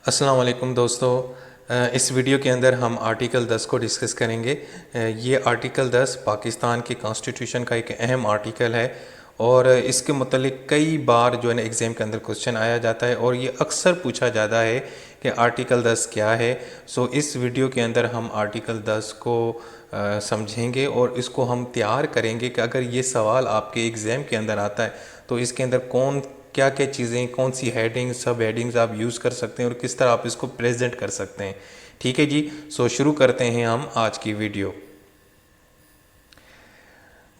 अस्सलाम वालेकुम दोस्तों। इस वीडियो के अंदर हम आर्टिकल 10 को डिस्कस करेंगे। ये आर्टिकल 10 पाकिस्तान के कॉन्स्टिट्यूशन का एक अहम आर्टिकल है और इसके मतलब कई बार जो है ना एग्ज़ाम के अंदर क्वेश्चन आया जाता है और ये अक्सर पूछा जाता है कि आर्टिकल 10 क्या है। सो इस वीडियो के अंदर हम आर्टिकल 10 को समझेंगे और इसको हम तैयार करेंगे कि अगर ये सवाल आपके एग्ज़ाम के अंदर आता है तो इसके अंदर कौन क्या क्या चीज़ें, कौन सी हेडिंग, सब हेडिंग्स आप यूज़ कर सकते हैं और किस तरह आप इसको प्रेजेंट कर सकते हैं। ठीक है जी। सो शुरू करते हैं हम आज की वीडियो।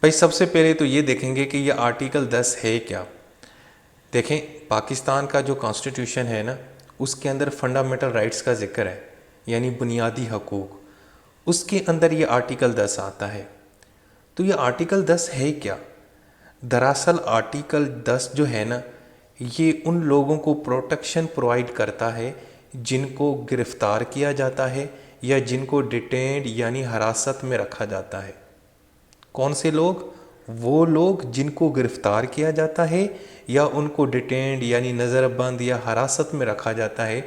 भाई सबसे पहले तो ये देखेंगे कि ये आर्टिकल 10 है क्या। देखें, पाकिस्तान का जो कॉन्स्टिट्यूशन है ना, उसके अंदर फंडामेंटल राइट्स का जिक्र है, यानी बुनियादी हकूक़। उसके अंदर ये आर्टिकल 10 आता है। तो ये आर्टिकल 10 है क्या? दरअसल आर्टिकल 10 जो है ना, ये उन लोगों को प्रोटेक्शन प्रोवाइड करता है जिनको गिरफ़्तार किया जाता है या जिनको डिटेंड यानी हिरासत में रखा जाता है। कौन से लोग? वो लोग जिनको गिरफ़्तार किया जाता है या उनको डिटेंड यानी नज़रबंद या हिरासत में रखा जाता है,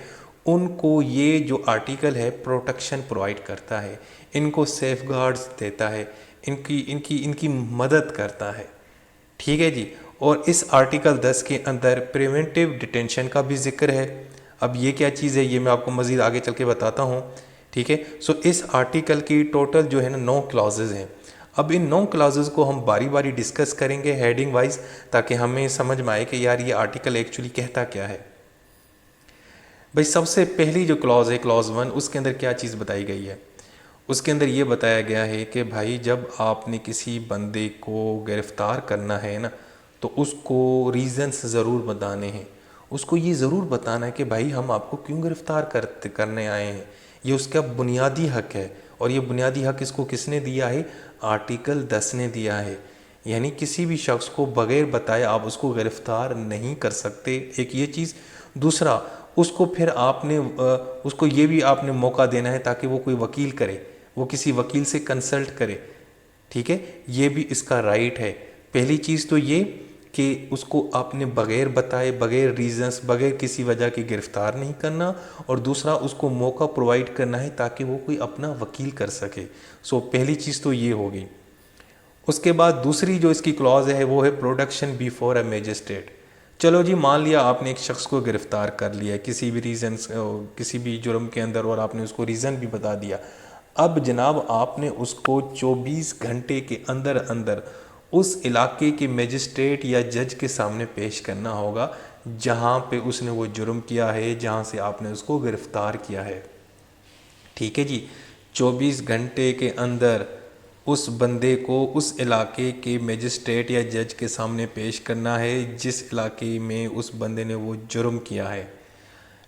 उनको ये जो आर्टिकल है प्रोटेक्शन प्रोवाइड करता है, इनको सेफगार्ड्स देता है, इनकी इनकी इनकी मदद करता है। ठीक है जी। और इस आर्टिकल 10 के अंदर प्रिवेंटिव डिटेंशन का भी जिक्र है। अब ये क्या चीज़ है, ये मैं आपको मज़ीद आगे चल के बताता हूँ। ठीक है। सो इस आर्टिकल की टोटल जो है ना 9 क्लॉजेज हैं। अब इन 9 क्लॉजेज को हम बारी बारी डिस्कस करेंगे हेडिंग वाइज, ताकि हमें समझ में आए कि यार ये आर्टिकल एक्चुअली कहता क्या है। भाई सबसे पहली जो क्लॉज है, क्लॉज 1, उसके अंदर क्या चीज़ बताई गई है? उसके अंदर ये बताया गया है कि भाई जब आपने किसी बंदे को गिरफ़्तार करना है ना, तो उसको रीज़न्स ज़रूर बताने हैं। उसको ये ज़रूर बताना है कि भाई हम आपको क्यों गिरफ़्तार करने आए हैं। ये उसका बुनियादी हक है और ये बुनियादी हक इसको किसने दिया है? आर्टिकल 10 ने दिया है। यानी किसी भी शख्स को बग़ैर बताए आप उसको गिरफ़्तार नहीं कर सकते, एक ये चीज़। दूसरा, उसको फिर आपने उसको ये भी आपने मौका देना है ताकि वो कोई वकील करे, वो किसी वकील से कंसल्ट करे। ठीक है, ये भी इसका राइट है। पहली चीज़ तो ये कि उसको आपने बग़ैर बताए, बग़ैर रीज़न्स, बग़ैर किसी वजह के गिरफ़्तार नहीं करना। और दूसरा, उसको मौका प्रोवाइड करना है ताकि वो कोई अपना वकील कर सके। सो पहली चीज़ तो ये होगी। उसके बाद दूसरी जो इसकी क्लॉज है वो है प्रोडक्शन बिफोर अ मैजिस्ट्रेट। चलो जी, मान लिया आपने एक शख्स को गिरफ़्तार कर लिया किसी भी रीज़न, किसी भी जुर्म के अंदर, और आपने उसको रीज़न भी बता दिया। अब जनाब आपने उसको 24 घंटे के अंदर अंदर उस इलाके के मैजिस्ट्रेट या जज के सामने पेश करना होगा जहाँ पे उसने वो जुर्म किया है, जहाँ से आपने उसको गिरफ़्तार किया है। ठीक है जी। 24 घंटे के अंदर उस बंदे को उस इलाके के मैजिस्ट्रेट या जज के सामने पेश करना है जिस इलाके में उस बंदे ने वो जुर्म किया है।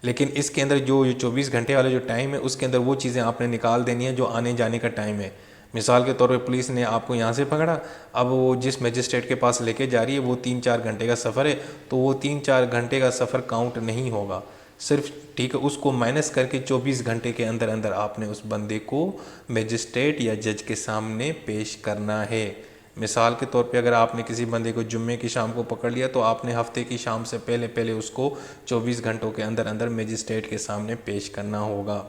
लेकिन इसके अंदर जो 24 घंटे वाला जो टाइम है, उसके अंदर वो चीज़ें आपने निकाल देनी है जो आने जाने का टाइम है। मिसाल के तौर पे पुलिस ने आपको यहाँ से पकड़ा, अब वो जिस मैजिस्ट्रेट के पास लेके जा रही है वो 3-4 घंटे का सफ़र है, तो वो 3-4 घंटे का सफ़र काउंट नहीं होगा सिर्फ। ठीक है, उसको माइनस करके 24 घंटे के अंदर अंदर आपने उस बंदे को मैजिस्ट्रेट या जज के सामने पेश करना है। मिसाल के तौर पे अगर आपने किसी बंदे को जुम्मे की शाम को पकड़ लिया, तो आपने हफ्ते की शाम से पहले पहले उसको 24 घंटों के अंदर अंदर मैजिस्ट्रेट के सामने पेश करना होगा।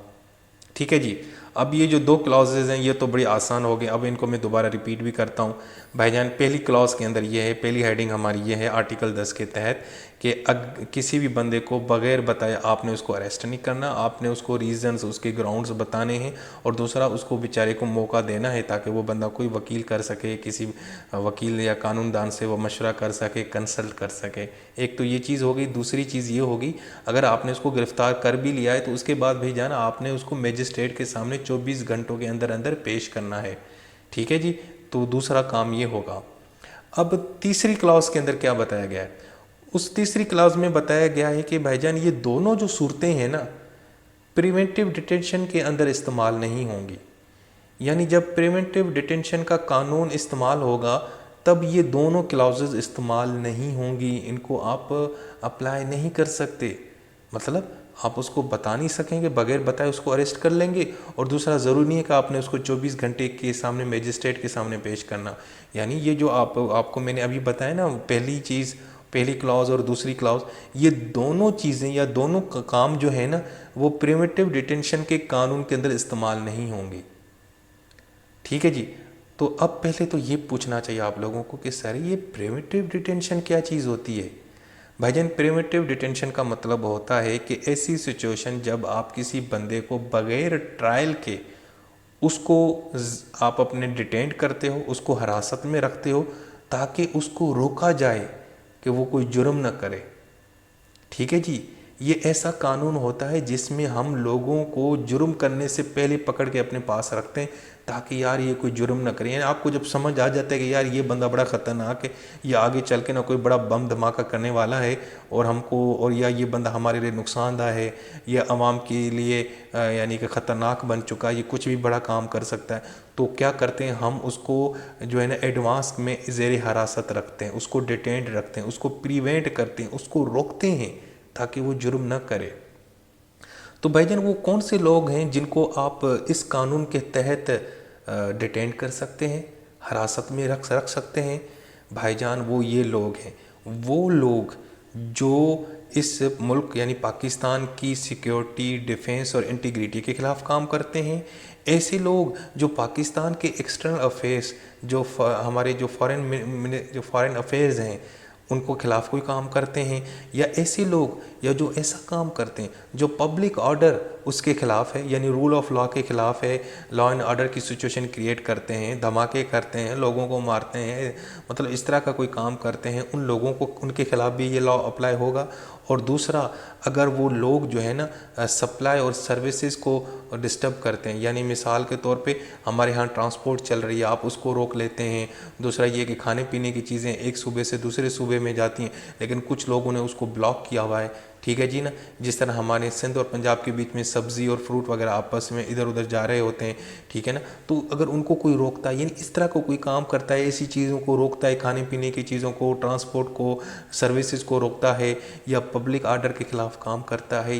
ठीक है जी। अब ये जो 2 क्लॉजेज़ हैं ये तो बड़ी आसान हो गए। अब इनको मैं दोबारा रिपीट भी करता हूँ भाईजान। पहली क्लॉज के अंदर ये है, पहली हेडिंग हमारी ये है आर्टिकल 10 के तहत कि किसी भी बंदे को बग़ैर बताए आपने उसको अरेस्ट नहीं करना, आपने उसको रीज़न्स, उसके ग्राउंड्स बताने हैं। और दूसरा, उसको बेचारे को मौका देना है ताकि वो बंदा कोई वकील कर सके, किसी वकील या कानूनदान से वो मशवरा कर सके, कंसल्ट कर सके। एक तो ये चीज़ हो गई। दूसरी चीज़ ये होगी, अगर आपने उसको गिरफ़्तार कर भी लिया है तो उसके बाद भाईजान आपने उसको मैजिस्ट्रेट के सामने 24 घंटों के अंदर अंदर पेश करना है। ठीक है जी। तो दूसरा काम ये होगा। अब तीसरी क्लास के अंदर क्या बताया गया है? उस तीसरी क्लास में बताया गया है कि भाईजान ये दोनों जो सूरतें हैं ना, प्रिवेंटिव डिटेंशन के अंदर इस्तेमाल नहीं होंगी। यानी जब प्रिवेंटिव डिटेंशन का कानून इस्तेमाल होगा तब ये दोनों क्लाउजेज इस्तेमाल नहीं होंगी, इनको आप अप्लाई नहीं कर सकते। मतलब आप उसको बता नहीं सकेंगे, बगैर बताए उसको अरेस्ट कर लेंगे। और दूसरा, ज़रूरी नहीं है कि आपने उसको 24 घंटे के सामने मैजिस्ट्रेट के सामने पेश करना। यानी ये जो आपको मैंने अभी बताया ना, पहली क्लॉज और दूसरी क्लॉज, ये दोनों चीज़ें या दोनों काम जो है ना वो प्रिवेंटिव डिटेंशन के कानून के अंदर इस्तेमाल नहीं होंगी। ठीक है जी। तो अब पहले तो ये पूछना चाहिए आप लोगों को कि सर ये प्रिवेंटिव डिटेंशन क्या चीज़ होती है। भाईजान प्रिवेंटिव डिटेंशन का मतलब होता है कि ऐसी सिचुएशन जब आप किसी बंदे को बगैर ट्रायल के उसको आप अपने डिटेंट करते हो, उसको हिरासत में रखते हो ताकि उसको रोका जाए कि वो कोई जुर्म न करे। ठीक है जी। ये ऐसा कानून होता है जिसमें हम लोगों को जुर्म करने से पहले पकड़ के अपने पास रखते हैं ताकि यार ये कोई जुर्म ना करे। यानी आपको जब समझ आ जाता है कि यार ये बंदा बड़ा ख़तरनाक है, ये आगे चल के ना कोई बड़ा बम धमाका करने वाला है और हमको, और या ये बंदा हमारे लिए नुकसानदा है, या आवाम के लिए यानी कि ख़तरनाक बन चुका है, ये कुछ भी बड़ा काम कर सकता है, तो क्या करते हैं हम उसको जो है ना एडवांस में ज़ेर हिरासत रखते हैं, उसको डिटेंट रखते हैं, उसको प्रिवेंट करते हैं, उसको रोकते हैं ताकि वो जुर्म न करे। तो भाईजान वो कौन से लोग हैं जिनको आप इस कानून के तहत डिटेंट कर सकते हैं, हिरासत में रख सकते हैं? भाईजान वो ये लोग हैं, वो लोग जो इस मुल्क यानी पाकिस्तान की सिक्योरिटी, डिफेंस और इंटीग्रिटी के ख़िलाफ़ काम करते हैं। ऐसे लोग जो पाकिस्तान के एक्सटर्नल अफेयर्स, जो हमारे जो फॉरेन अफेयर्स हैं उनको खिलाफ कोई काम करते हैं, या ऐसे लोग या जो ऐसा काम करते हैं जो पब्लिक ऑर्डर उसके ख़िलाफ़ है, यानी रूल ऑफ लॉ के ख़िलाफ़ है, लॉ एंड ऑर्डर की सिचुएशन क्रिएट करते हैं, धमाके करते हैं, लोगों को मारते हैं, मतलब इस तरह का कोई काम करते हैं, उन लोगों को उनके ख़िलाफ़ भी ये लॉ अप्लाई होगा। और दूसरा, अगर वो लोग जो है ना सप्लाई और सर्विसेज को डिस्टर्ब करते हैं, यानी मिसाल के तौर पे हमारे यहाँ ट्रांसपोर्ट चल रही है, आप उसको रोक लेते हैं। दूसरा ये कि खाने पीने की चीज़ें एक सूबे से दूसरे सूबे में जाती हैं लेकिन कुछ लोगों ने उसको ब्लॉक किया हुआ है। ठीक है जी ना। जिस तरह हमारे सिंध और पंजाब के बीच में सब्ज़ी और फ्रूट वगैरह आपस में इधर उधर जा रहे होते हैं, ठीक है ना, तो अगर उनको कोई रोकता है, यानी इस तरह का कोई काम करता है, ऐसी चीज़ों को रोकता है, खाने पीने की चीज़ों को, ट्रांसपोर्ट को, सर्विसेज को रोकता है, या पब्लिक आर्डर के ख़िलाफ़ काम करता है,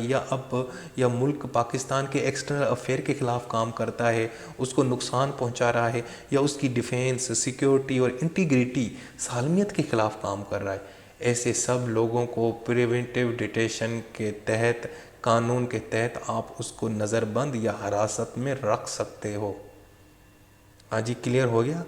या मुल्क पाकिस्तान के एक्सटर्नल अफेयर के ख़िलाफ़ काम करता है, उसको नुकसान पहुँचा रहा है, या उसकी डिफेंस, सिक्योरिटी और इंटीग्रिटी, सालमियत के ख़िलाफ़ काम कर रहा है, ऐसे सब लोगों को प्रिवेंटिव डिटेंशन के तहत, कानून के तहत आप उसको नज़रबंद या हिरासत में रख सकते हो। हाँ जी, क्लियर हो गया?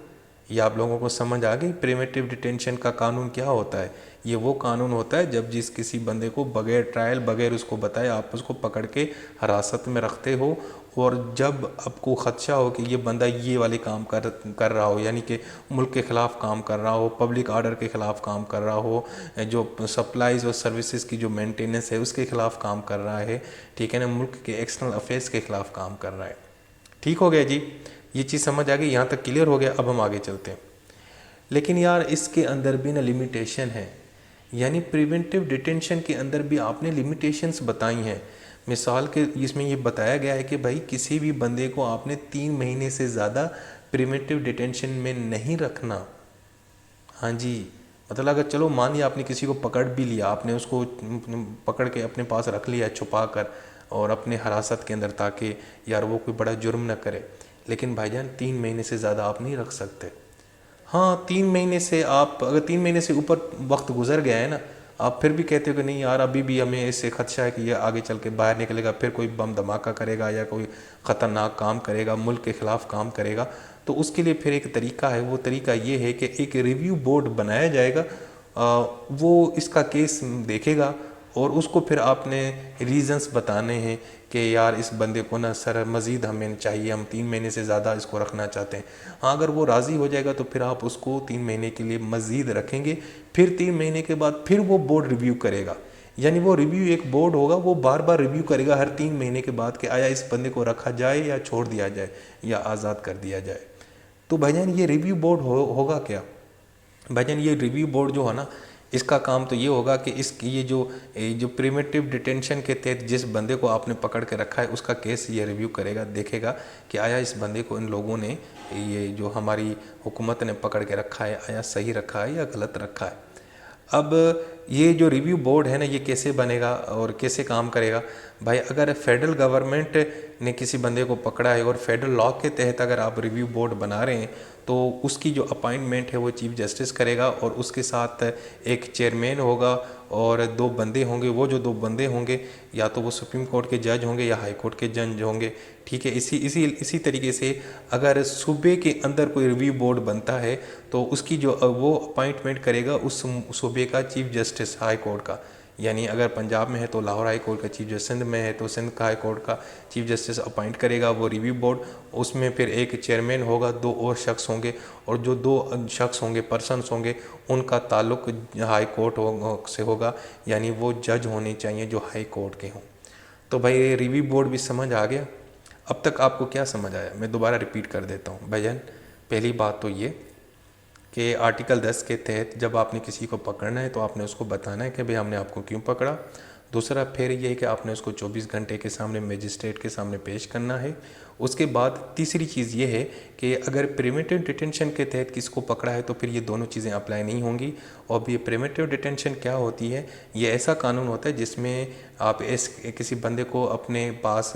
ये आप लोगों को समझ आ गई प्रिवेंटिव डिटेंशन का कानून क्या होता है? ये वो कानून होता है जब जिस किसी बंदे को बगैर ट्रायल, बगैर उसको बताए आप उसको पकड़ के हिरासत में रखते हो, और जब आपको ख़दशा हो कि ये बंदा ये वाले काम कर रहा हो, यानी कि मुल्क के ख़िलाफ़ काम कर रहा हो, पब्लिक आर्डर के ख़िलाफ़ काम कर रहा हो, जो सप्लाईज़ और सर्विसेज की जो मेंटेनेंस है उसके ख़िलाफ़ काम कर रहा है, ठीक है ना, मुल्क के एक्सटर्नल अफेयर्स के ख़िलाफ़ काम कर रहा है। ठीक हो गया जी, ये चीज़ समझ आ गई, यहाँ तक क्लियर हो गया। अब हम आगे चलते हैं। लेकिन यार इसके अंदर भी ना लिमिटेशन है, यानी प्रिवेंटिव डिटेंशन के अंदर भी आपने लिमिटेशंस बताई हैं। मिसाल के इसमें ये बताया गया है कि भाई किसी भी बंदे को आपने 3 महीने से ज़्यादा प्रिवेंटिव डिटेंशन में नहीं रखना। हाँ जी, मतलब अगर चलो मान लिया आपने किसी को पकड़ भी लिया, आपने उसको पकड़ के अपने पास रख लिया छुपा कर और अपने हिरासत के अंदर, ताकि यार वो कोई बड़ा जुर्म न करे, लेकिन भाईजान 3 महीने से ज़्यादा आप नहीं रख सकते। हाँ, 3 महीने से आप, अगर 3 महीने से ऊपर वक्त गुजर गया है ना, आप फिर भी कहते हो कि नहीं यार अभी भी हमें इससे खदशा है कि ये आगे चल के बाहर निकलेगा, फिर कोई बम धमाका करेगा या कोई ख़तरनाक काम करेगा, मुल्क के ख़िलाफ़ काम करेगा, तो उसके लिए फिर एक तरीका है। वो तरीका ये है कि एक रिव्यू बोर्ड बनाया जाएगा, वो इसका केस देखेगा और उसको फिर आपने रीज़न्स बताने हैं कि यार इस बंदे को ना सर मज़ीद हमें चाहिए, हम 3 महीने से ज़्यादा इसको रखना चाहते हैं। हाँ, अगर वो राज़ी हो जाएगा तो फिर आप उसको 3 महीने के लिए मज़ीद रखेंगे। फिर 3 महीने के बाद फिर वो बोर्ड रिव्यू करेगा, यानी वो रिव्यू एक बोर्ड होगा, वो बार बार रिव्यू करेगा हर 3 महीने के बाद कि आया इस बंदे को रखा जाए या छोड़ दिया जाए या आज़ाद कर दिया जाए। तो भाईजान ये रिव्यू बोर्ड होगा क्या? भाईजान ये रिव्यू बोर्ड जो है ना, इसका काम तो ये होगा कि ये जो प्रिवेंटिव डिटेंशन के तहत जिस बंदे को आपने पकड़ के रखा है उसका केस ये रिव्यू करेगा, देखेगा कि आया इस बंदे को इन लोगों ने, ये जो हमारी हुकूमत ने पकड़ के रखा है, आया सही रखा है या गलत रखा है। अब ये जो रिव्यू बोर्ड है ना, ये कैसे बनेगा और कैसे काम करेगा भाई? अगर फेडरल गवर्नमेंट ने किसी बंदे को पकड़ा है और फेडरल लॉ के तहत अगर आप रिव्यू बोर्ड बना रहे हैं, तो उसकी जो अपॉइंटमेंट है वो चीफ जस्टिस करेगा और उसके साथ एक चेयरमैन होगा और 2 बंदे होंगे। वो जो 2 बंदे होंगे या तो वो सुप्रीम कोर्ट के जज होंगे या हाई कोर्ट के जज होंगे, ठीक है। इसी तरीके से अगर सूबे के अंदर कोई रिव्यू बोर्ड बनता है तो उसकी जो वो अपॉइंटमेंट करेगा उस सूबे का चीफ जस्टिस हाई कोर्ट का। यानी अगर पंजाब में है तो लाहौर हाई कोर्ट का चीफ जस्टिस, सिंध में है तो सिंध का हाई कोर्ट का चीफ जस्टिस अपॉइंट करेगा वो रिव्यू बोर्ड। उसमें फिर एक चेयरमैन होगा, 2 और शख्स होंगे और जो 2 शख्स होंगे, पर्सनस होंगे, उनका ताल्लुक हाई कोर्ट से होगा, यानी वो जज होने चाहिए जो हाई कोर्ट के हों। तो भाई ये रिव्यू बोर्ड भी समझ आ गया। अब तक आपको क्या समझ आया, मैं दोबारा रिपीट कर देता हूँ भाईजान। पहली बात तो ये कि आर्टिकल 10 के तहत जब आपने किसी को पकड़ना है तो आपने उसको बताना है कि भाई हमने आपको क्यों पकड़ा। दूसरा फिर ये है कि आपने उसको 24 घंटे के सामने मजिस्ट्रेट के सामने पेश करना है। उसके बाद तीसरी चीज़ ये है कि अगर प्रिवेंटिव डिटेंशन के तहत किसको पकड़ा है तो फिर ये दोनों चीज़ें अप्लाई नहीं होंगी। और ये प्रिवेंटिव डिटेंशन क्या होती है? ये ऐसा कानून होता है जिसमें आप किसी बंदे को अपने पास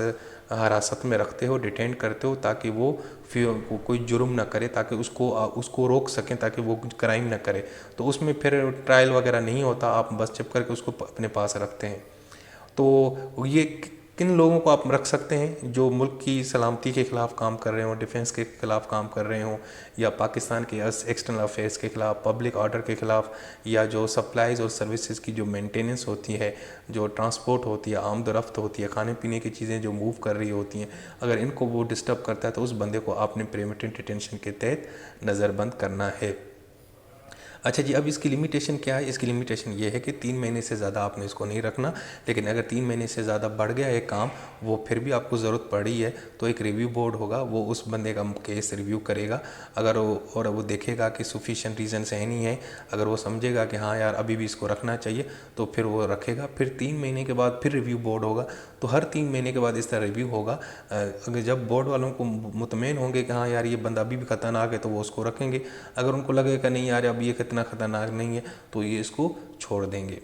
हिरासत में रखते हो, डिटेंड करते हो, ताकि वो फिर कोई जुर्म ना करे, ताकि उसको रोक सकें, ताकि वो क्राइम ना करे। तो उसमें फिर ट्रायल वगैरह नहीं होता, आप बस चुप करके उसको अपने पास रखते हैं। तो ये किन लोगों को आप रख सकते हैं? जो मुल्क की सलामती के ख़िलाफ़ काम कर रहे हों, डिफेंस के ख़िलाफ़ काम कर रहे हों, या पाकिस्तान के एक्सटर्नल अफेयर्स के ख़िलाफ़, पब्लिक ऑर्डर के ख़िलाफ़, या जो सप्लाईज़ और सर्विसेज की जो मेंटेनेंस होती है, जो ट्रांसपोर्ट होती है, आमदोरफ्त होती है, खाने पीने की चीज़ें जो मूव कर रही होती हैं, अगर इनको वो डिस्टर्ब करता है तो उस बंदे को आपने प्रिवेंटिव डिटेंशन के तहत नज़रबंद करना है। अच्छा जी, अब इसकी लिमिटेशन क्या है? इसकी लिमिटेशन ये है कि 3 महीने से ज़्यादा आपने इसको नहीं रखना। लेकिन अगर 3 महीने से ज़्यादा बढ़ गया है काम, वो फिर भी आपको ज़रूरत पड़ी है, तो एक रिव्यू बोर्ड होगा, वो उस बंदे का केस रिव्यू करेगा। अगर वो देखेगा कि सफिशिएंट रीज़न्स है नहीं है, अगर वो समझेगा कि हाँ यार अभी भी इसको रखना चाहिए, तो फिर वो रखेगा। फिर 3 महीने के बाद फिर रिव्यू बोर्ड होगा। तो हर 3 महीने के बाद इस तरह रिव्यू होगा। अगर जब बोर्ड वालों को मुतमईन होंगे कि हाँ यार ये बंदा अभी भी ख़तरनाक है, तो वो उसको रखेंगे। अगर उनको लगेगा नहीं यार अब ये इतना ख़तरनाक नहीं है, तो ये इसको छोड़ देंगे।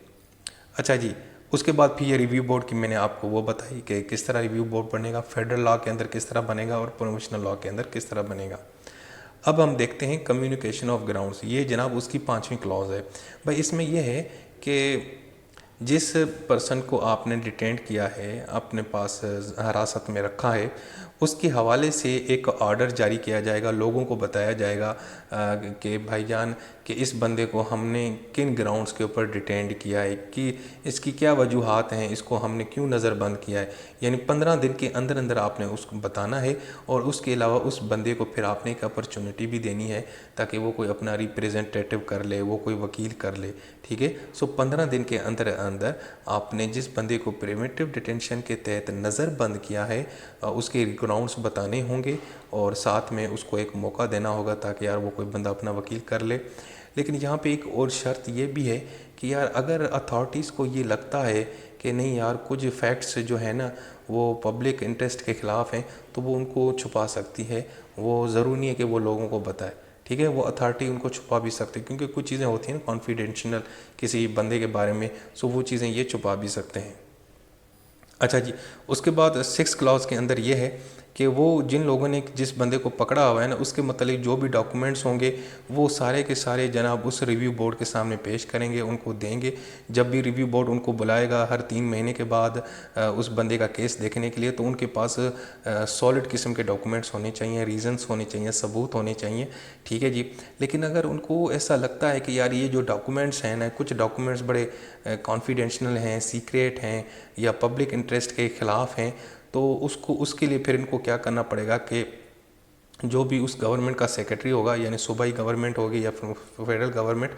अच्छा जी, उसके बाद फिर ये रिव्यू बोर्ड की मैंने आपको वो बताई कि किस तरह रिव्यू बोर्ड बनेगा, फेडरल लॉ के अंदर किस तरह बनेगा और प्रोविजनल लॉ के अंदर किस तरह बनेगा। अब हम देखते हैं कम्युनिकेशन ऑफ ग्राउंड्स। ये जनाब उसकी 5वीं क्लॉज है। भाई इसमें यह है कि जिस पर्सन को आपने डिटेंट किया है, अपने पास हिरासत में रखा है, उसके हवाले से एक ऑर्डर जारी किया जाएगा, लोगों को बताया जाएगा कि भाईजान कि इस बंदे को हमने किन ग्राउंड्स के ऊपर डिटेंड किया है, कि इसकी क्या वजूहात हैं, इसको हमने क्यों नज़रबंद किया है। यानी 15 दिन के अंदर अंदर आपने उसको बताना है। और उसके अलावा उस बंदे को फिर आपने एक अपॉर्चुनिटी भी देनी है ताकि वो कोई अपना रिप्रेजेंटेटिव कर ले, वो कोई वकील कर ले, ठीक है। सो 15 दिन के अंदर अंदर आपने जिस बंदे को प्रिवेंटिव डिटेंशन के तहत नज़रबंद किया है उसके ग्राउंड्स बताने होंगे और साथ में उसको एक मौका देना होगा ताकि यार वो कोई बंदा अपना वकील कर ले। लेकिन यहाँ पे एक और शर्त ये भी है कि यार अगर अथॉरिटीज़ को ये लगता है कि नहीं यार कुछ फैक्ट्स जो है ना वो पब्लिक इंटरेस्ट के ख़िलाफ़ हैं, तो वो उनको छुपा सकती है। वो ज़रूरी नहीं है कि वो लोगों को बताए, ठीक है। वो अथॉरिटी उनको छुपा भी सकती है क्योंकि कुछ चीज़ें होती हैं ना कॉन्फिडेंशियल किसी बंदे के बारे में, सो वो चीज़ें ये छुपा भी सकते हैं। अच्छा जी, उसके बाद 6 क्लॉज के अंदर ये है कि वो जिन लोगों ने जिस बंदे को पकड़ा हुआ है ना उसके मतलब जो भी डॉक्यूमेंट्स होंगे वो सारे के सारे जनाब उस रिव्यू बोर्ड के सामने पेश करेंगे, उनको देंगे। जब भी रिव्यू बोर्ड उनको बुलाएगा हर 3 महीने के बाद उस बंदे का केस देखने के लिए, तो उनके पास सॉलिड किस्म के डॉक्यूमेंट्स होने चाहिए, रीजंस होने चाहिए, सबूत होने चाहिए, ठीक है जी। लेकिन अगर उनको ऐसा लगता है कि यार ये जो डॉक्यूमेंट्स हैं ना, कुछ डॉक्यूमेंट्स बड़े कॉन्फिडेंशियल हैं, सीक्रेट हैं या पब्लिक इंटरेस्ट के ख़िलाफ़ हैं, तो उसके लिए फिर इनको क्या करना पड़ेगा कि जो भी उस गवर्नमेंट का सेक्रेटरी होगा, यानी सूबाई गवर्नमेंट होगी या फेडरल गवर्नमेंट,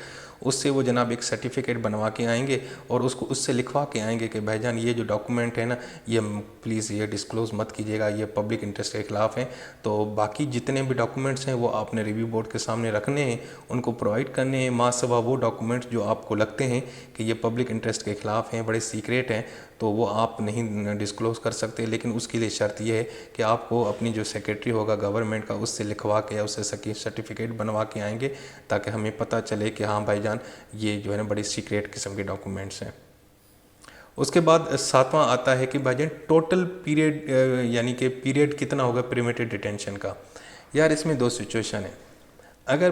उससे वो जनाब एक सर्टिफिकेट बनवा के आएंगे और उसको उससे लिखवा के आएंगे कि भाईजान ये जो डॉक्यूमेंट है ना ये प्लीज़ ये डिस्क्लोज़ मत कीजिएगा, ये पब्लिक इंटरेस्ट के ख़िलाफ़ हैं। तो बाकी जितने भी डॉक्यूमेंट्स हैं वो आपने रिव्यू बोर्ड के सामने रखने हैं, उनको प्रोवाइड करने हैं, माँ सवा वो डॉक्यूमेंट्स जो आपको लगते हैं कि ये पब्लिक इंटरेस्ट के ख़िलाफ़ हैं, बड़े सीक्रेट हैं, तो वो आप नहीं डिस्क्लोज़ कर सकते, लेकिन उसके लिए शर्त ये है कि आपको अपनी जो सेक्रेटरी होगा गवर्नमेंट का उससे लिखवा के या उससे सर्टिफिकेट बनवा के आएंगे, ताकि हमें पता चले कि हाँ भाईजान ये जो है ना बड़ी सीक्रेट किस्म के डॉक्यूमेंट्स हैं। उसके बाद सातवां आता है कि भाईजान टोटल पीरियड, यानी कि पीरियड कितना होगा प्रीमेटिव डिटेंशन का। यार इसमें दो सिचुएशन है। अगर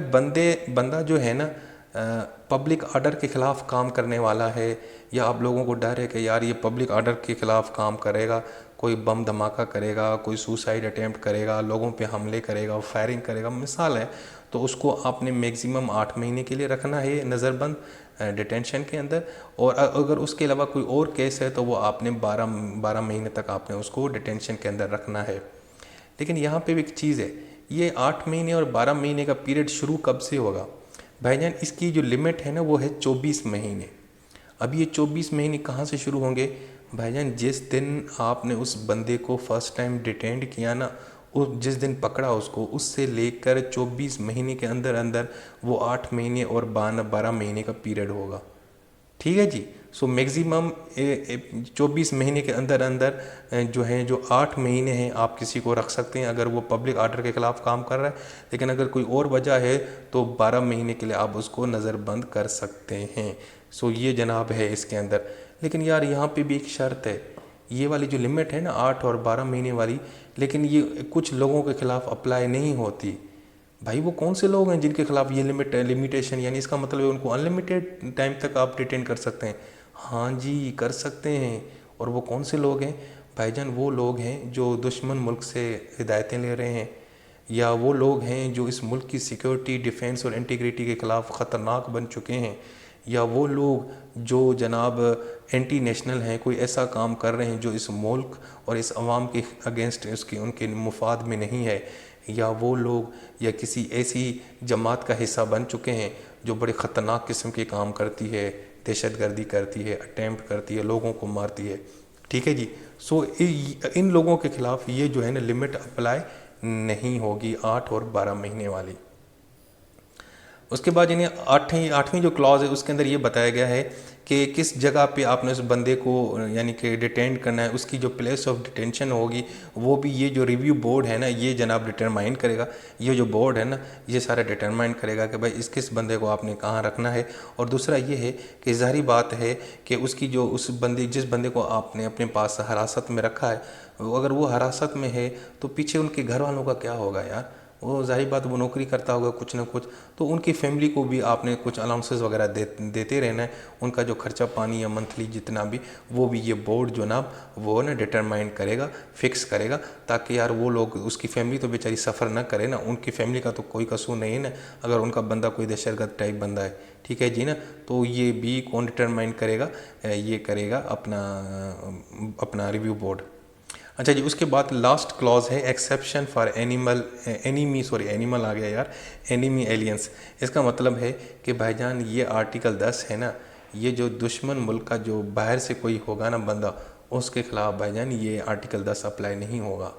बंदा जो है ना पब्लिक ऑर्डर के ख़िलाफ़ काम करने वाला है, या आप लोगों को डर है कि यार ये पब्लिक ऑर्डर के ख़िलाफ़ काम करेगा, कोई बम धमाका करेगा, कोई सुसाइड अटैम्प्ट करेगा, लोगों पे हमले करेगा, फायरिंग करेगा, मिसाल है, तो उसको आपने मैक्सिमम 8 महीने के लिए रखना है नज़रबंद डिटेंशन के अंदर। और अगर उसके अलावा कोई और केस है तो वो आपने 12 महीने तक आपने उसको डिटेंशन के अंदर रखना है। लेकिन यहाँ पे भी एक चीज़ है, ये 8 महीने और 12 महीने का पीरियड शुरू कब से होगा भाईजान? इसकी जो लिमिट है ना वो है 24 महीने। अब ये 24 महीने कहाँ से शुरू होंगे भाईजान? जिस दिन आपने उस बंदे को फर्स्ट टाइम डिटेंड किया ना, उस जिस दिन पकड़ा उसको, उससे लेकर 24 महीने के अंदर अंदर वो 8 महीने और 12 महीने का पीरियड होगा। ठीक है जी। सो मैक्सिमम 24 महीने के अंदर अंदर जो 8 महीने हैं आप किसी को रख सकते हैं अगर वो पब्लिक ऑर्डर के ख़िलाफ़ काम कर रहा है। लेकिन अगर कोई और वजह है तो 12 महीने के लिए आप उसको नज़रबंद कर सकते हैं। सो ये जनाब है इसके अंदर। लेकिन यार यहाँ पे भी एक शर्त है, ये वाली जो लिमिट है ना 8 और 12 महीने वाली, लेकिन ये कुछ लोगों के ख़िलाफ़ अप्लाई नहीं होती। भाई वो कौन से लोग हैं जिनके खिलाफ ये लिमिटेशन, यानी इसका मतलब है उनको अनलिमिटेड टाइम तक आप डिटेन कर सकते हैं? हाँ जी कर सकते हैं। और वो कौन से लोग हैं भाईजान? वो लोग हैं जो दुश्मन मुल्क से हिदायतें ले रहे हैं, या वो लोग हैं जो इस मुल्क की सिक्योरिटी, डिफेंस और इंटीग्रिटी के ख़िलाफ़ ख़तरनाक बन चुके हैं, या वो लोग जो जनाब एंटी नेशनल हैं, कोई ऐसा काम कर रहे हैं जो इस मुल्क और इस अवाम के अगेंस्ट उसके उनके मुफाद में नहीं है, या वो लोग या किसी ऐसी जमात का हिस्सा बन चुके हैं जो बड़े ख़तरनाक किस्म के काम करती है, दहशतगर्दी करती है, अटैम्प्ट करती है, लोगों को मारती है। ठीक है जी। सो इन लोगों के ख़िलाफ़ ये जो है ना लिमिट अप्लाई नहीं होगी 8 और 12 महीने वाली। उसके बाद यानी आठवीं जो क्लॉज है उसके अंदर ये बताया गया है कि किस जगह पे आपने उस बंदे को यानी कि डिटेन करना है, उसकी जो प्लेस ऑफ डिटेंशन होगी वो भी ये जो रिव्यू बोर्ड है ना ये जनाब डिटरमाइन करेगा। ये जो बोर्ड है ना ये सारा डिटरमाइन करेगा कि भाई किस बंदे को आपने कहाँ रखना है। और दूसरा ये है कि ज़ाहिर बात है कि उसकी जो जिस बंदे को आपने अपने पास हिरासत में रखा है, अगर वो हिरासत में है तो पीछे उनके घर वालों का क्या होगा यार? वो ज़ाहिर बात वो नौकरी करता होगा कुछ ना कुछ, तो उनकी फैमिली को भी आपने कुछ अलाउंसेस वगैरह देते रहना है। उनका जो खर्चा पानी या मंथली जितना भी, वो भी ये बोर्ड जो ना वो ना डिटरमाइन करेगा, फिक्स करेगा, ताकि यार वो लोग, उसकी फैमिली तो बेचारी सफ़र ना करे ना। उनकी फैमिली का तो कोई कसूर नहीं है ना, अगर उनका बंदा कोई दहशतगर्द टाइप बंदा है, ठीक है जी ना, तो ये भी कौन डिटरमाइन करेगा? ये करेगा अपना रिव्यू बोर्ड। अच्छा जी। उसके बाद लास्ट क्लॉज है एक्सेप्शन फॉर एनिमल आ गया यार, एनिमी एलियंस। इसका मतलब है कि भाईजान ये आर्टिकल 10 है ना, ये जो दुश्मन मुल्क का जो बाहर से कोई होगा ना बंदा, उसके ख़िलाफ़ भाईजान ये आर्टिकल 10 अप्लाई नहीं होगा।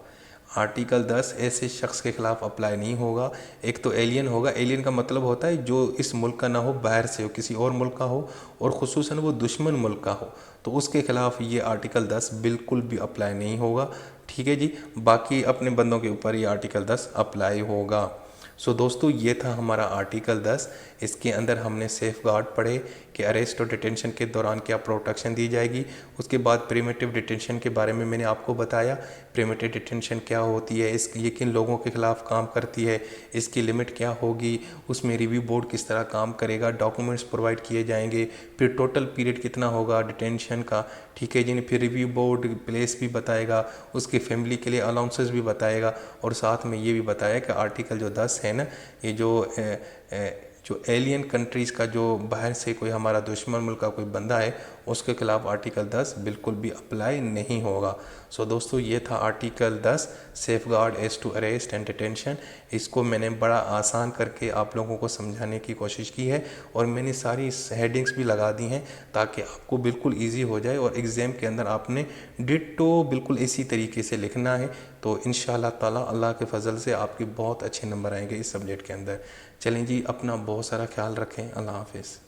आर्टिकल 10 ऐसे शख्स के ख़िलाफ़ अप्लाई नहीं होगा। एक तो एलियन होगा, एलियन का मतलब होता है जो इस मुल्क का ना हो, बाहर से हो, किसी और मुल्क का हो, और ख़ुसूसन वो दुश्मन मुल्क का हो, तो उसके ख़िलाफ़ ये आर्टिकल 10 बिल्कुल भी अप्लाई नहीं होगा। ठीक है जी। बाकी अपने बंदों के ऊपर ये आर्टिकल 10 अप्लाई होगा। सो दोस्तों ये था हमारा आर्टिकल 10। इसके अंदर हमने सेफ गार्ड पढ़े कि अरेस्ट और डिटेंशन के दौरान क्या प्रोटेक्शन दी जाएगी। उसके बाद प्रीमेटिव डिटेंशन के बारे में मैंने आपको बताया, प्रीमेटिव डिटेंशन क्या होती है, ये किन लोगों के ख़िलाफ़ काम करती है, इसकी लिमिट क्या होगी, उसमें रिव्यू बोर्ड किस तरह काम करेगा, डॉक्यूमेंट्स प्रोवाइड किए जाएंगे, फिर टोटल पीरियड कितना होगा डिटेंशन का। ठीक है जी। फिर रिव्यू बोर्ड प्लेस भी बताएगा, उसकी फैमिली के लिए अलाउंसेस भी बताएगा, और साथ में ये भी बताया कि आर्टिकल जो 10 है ना, ये जो एलियन कंट्रीज़ का जो बाहर से कोई हमारा दुश्मन मुल्क का कोई बंदा है, उसके खिलाफ आर्टिकल 10 बिल्कुल भी अप्लाई नहीं होगा। सो दोस्तों ये था article 10 safeguard as to arrest and detention. इसको मैंने बड़ा आसान करके आप लोगों को समझाने की कोशिश की है, और मैंने सारी हेडिंग्स भी लगा दी हैं ताकि आपको बिल्कुल ईजी हो जाए, और एग्ज़ाम के अंदर आपने डिट्टो बिल्कुल इसी तरीके से लिखना है। तो इंशाअल्लाह ताला अल्लाह के फ़ज़ल से आपके बहुत अच्छे नंबर आएंगे इस सब्जेक्ट के अंदर। चलें जी, अपना बहुत सारा ख्याल रखें। अल्लाह हाफ़िज़।